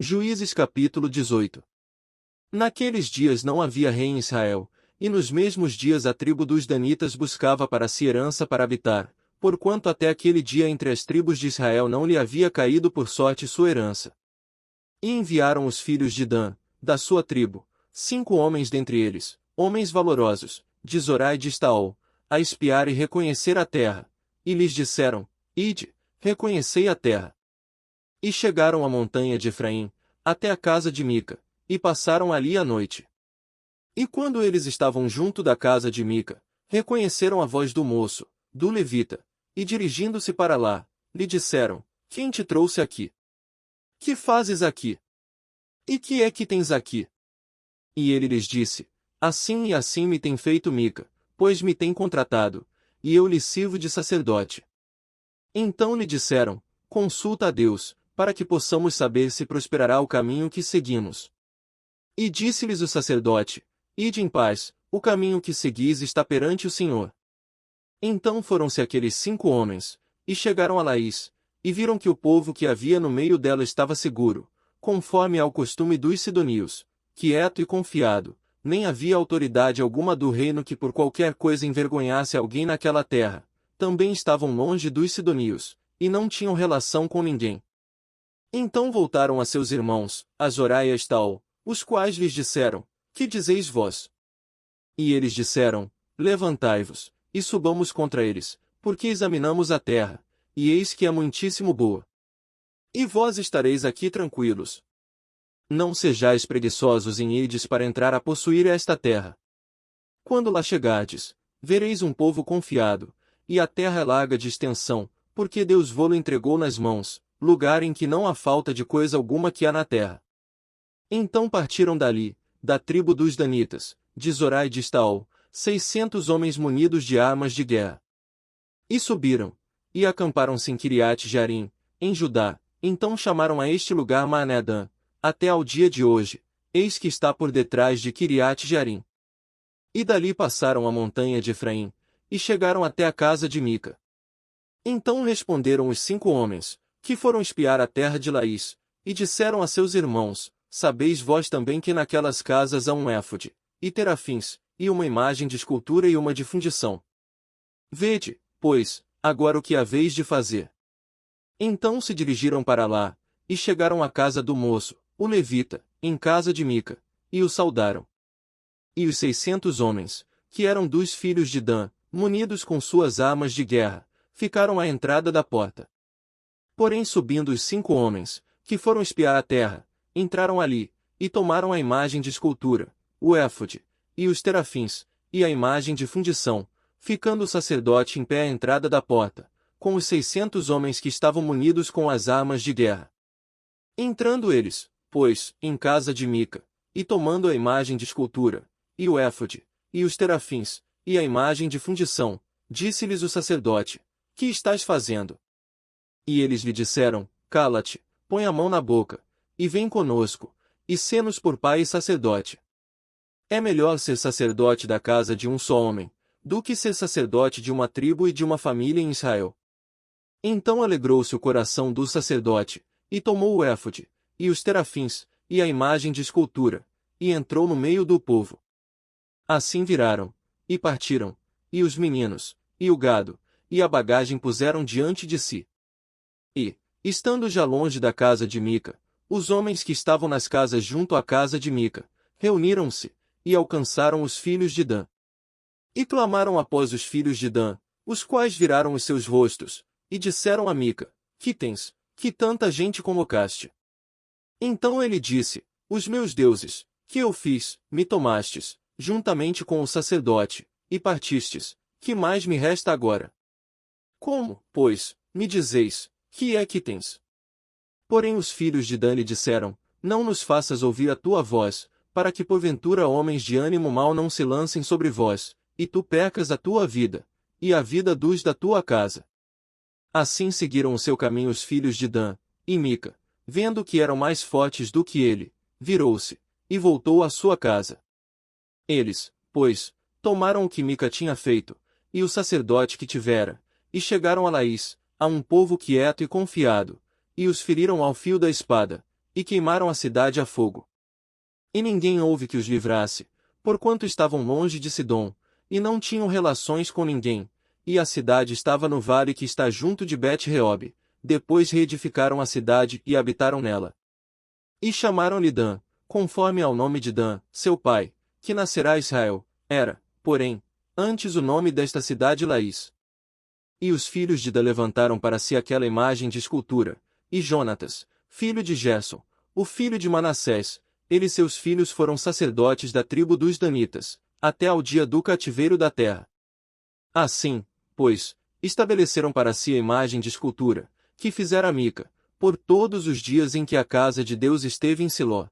Juízes capítulo 18. Naqueles dias não havia rei em Israel, e nos mesmos dias a tribo dos Danitas buscava para si herança para habitar, porquanto até aquele dia entre as tribos de Israel não lhe havia caído por sorte sua herança. E enviaram os filhos de Dan, da sua tribo, 5 homens dentre eles, homens valorosos, de Zorá e de Estaol, a espiar e reconhecer a terra, e lhes disseram: Ide, reconhecei a terra. E chegaram à montanha de Efraim, até a casa de Mica, e passaram ali a noite. E quando eles estavam junto da casa de Mica, reconheceram a voz do moço, do levita, e dirigindo-se para lá, lhe disseram: Quem te trouxe aqui? Que fazes aqui? E que é que tens aqui? E ele lhes disse: Assim e assim me tem feito Mica, pois me tem contratado, e eu lhe sirvo de sacerdote. Então lhe disseram: Consulta a Deus, para que possamos saber se prosperará o caminho que seguimos. E disse-lhes o sacerdote: Ide em paz, o caminho que seguis está perante o Senhor. Então foram-se aqueles 5 homens, e chegaram a Laís, e viram que o povo que havia no meio dela estava seguro, conforme ao costume dos sidonios, quieto e confiado, nem havia autoridade alguma do reino que por qualquer coisa envergonhasse alguém naquela terra. Também estavam longe dos sidonios, e não tinham relação com ninguém. Então voltaram a seus irmãos, a Zorá e a Estaol, os quais lhes disseram: Que dizeis vós? E eles disseram: Levantai-vos, e subamos contra eles, porque examinamos a terra, e eis que é muitíssimo boa. E vós estareis aqui tranquilos. Não sejais preguiçosos em irdes para entrar a possuir esta terra. Quando lá chegardes, vereis um povo confiado, e a terra é larga de extensão, porque Deus vô-lo entregou nas mãos, lugar em que não há falta de coisa alguma que há na terra. Então partiram dali, da tribo dos Danitas, de Zorá e de Estaol, 600 homens munidos de armas de guerra. E subiram, e acamparam-se em Quiriate-Jearim, em Judá. Então chamaram a este lugar Maanedã, até ao dia de hoje, eis que está por detrás de Quiriate-Jearim. E dali passaram a montanha de Efraim, e chegaram até a casa de Mica. Então responderam os 5 homens, que foram espiar a terra de Laís, e disseram a seus irmãos: Sabeis vós também que naquelas casas há um éfode, e terafins, e uma imagem de escultura e uma de fundição. Vede, pois, agora o que haveis de fazer. Então se dirigiram para lá, e chegaram à casa do moço, o levita, em casa de Mica, e o saudaram. E os 600 homens, que eram dos filhos de Dan, munidos com suas armas de guerra, ficaram à entrada da porta. Porém subindo os 5 homens, que foram espiar a terra, entraram ali, e tomaram a imagem de escultura, o éfode, e os terafins, e a imagem de fundição, ficando o sacerdote em pé à entrada da porta, com os 600 homens que estavam munidos com as armas de guerra. Entrando eles, pois, em casa de Mica, e tomando a imagem de escultura, e o éfode, e os terafins, e a imagem de fundição, disse-lhes o sacerdote: Que estás fazendo? E eles lhe disseram: Cala-te, põe a mão na boca, e vem conosco, e sê-nos por pai e sacerdote. É melhor ser sacerdote da casa de um só homem, do que ser sacerdote de uma tribo e de uma família em Israel. Então alegrou-se o coração do sacerdote, e tomou o éfode, e os terafins, e a imagem de escultura, e entrou no meio do povo. Assim viraram, e partiram, e os meninos, e o gado, e a bagagem puseram diante de si. E, estando já longe da casa de Mica, os homens que estavam nas casas junto à casa de Mica, reuniram-se, e alcançaram os filhos de Dan. E clamaram após os filhos de Dan, os quais viraram os seus rostos, e disseram a Mica: Que tens, que tanta gente convocaste? Então ele disse: Os meus deuses, que eu fiz, me tomastes, juntamente com o sacerdote, e partistes, que mais me resta agora? Como, pois, me dizeis, que é que tens? Porém os filhos de Dan lhe disseram: Não nos faças ouvir a tua voz, para que porventura homens de ânimo mau não se lancem sobre vós, e tu percas a tua vida, e a vida dos da tua casa. Assim seguiram o seu caminho os filhos de Dan, e Mica, vendo que eram mais fortes do que ele, virou-se, e voltou à sua casa. Eles, pois, tomaram o que Mica tinha feito, e o sacerdote que tivera, e chegaram a Laís, a um povo quieto e confiado, e os feriram ao fio da espada, e queimaram a cidade a fogo. E ninguém houve que os livrasse, porquanto estavam longe de Sidom, e não tinham relações com ninguém, e a cidade estava no vale que está junto de Bet-Reob. Depois reedificaram a cidade e habitaram nela. E chamaram-lhe Dan, conforme ao nome de Dan, seu pai, que nascerá Israel. Era, porém, antes o nome desta cidade Laís. E os filhos de Dan levantaram para si aquela imagem de escultura, e Jonatas, filho de Gerson, o filho de Manassés, ele e seus filhos foram sacerdotes da tribo dos Danitas, até ao dia do cativeiro da terra. Assim, pois, estabeleceram para si a imagem de escultura, que fizera Mica, por todos os dias em que a casa de Deus esteve em Siló.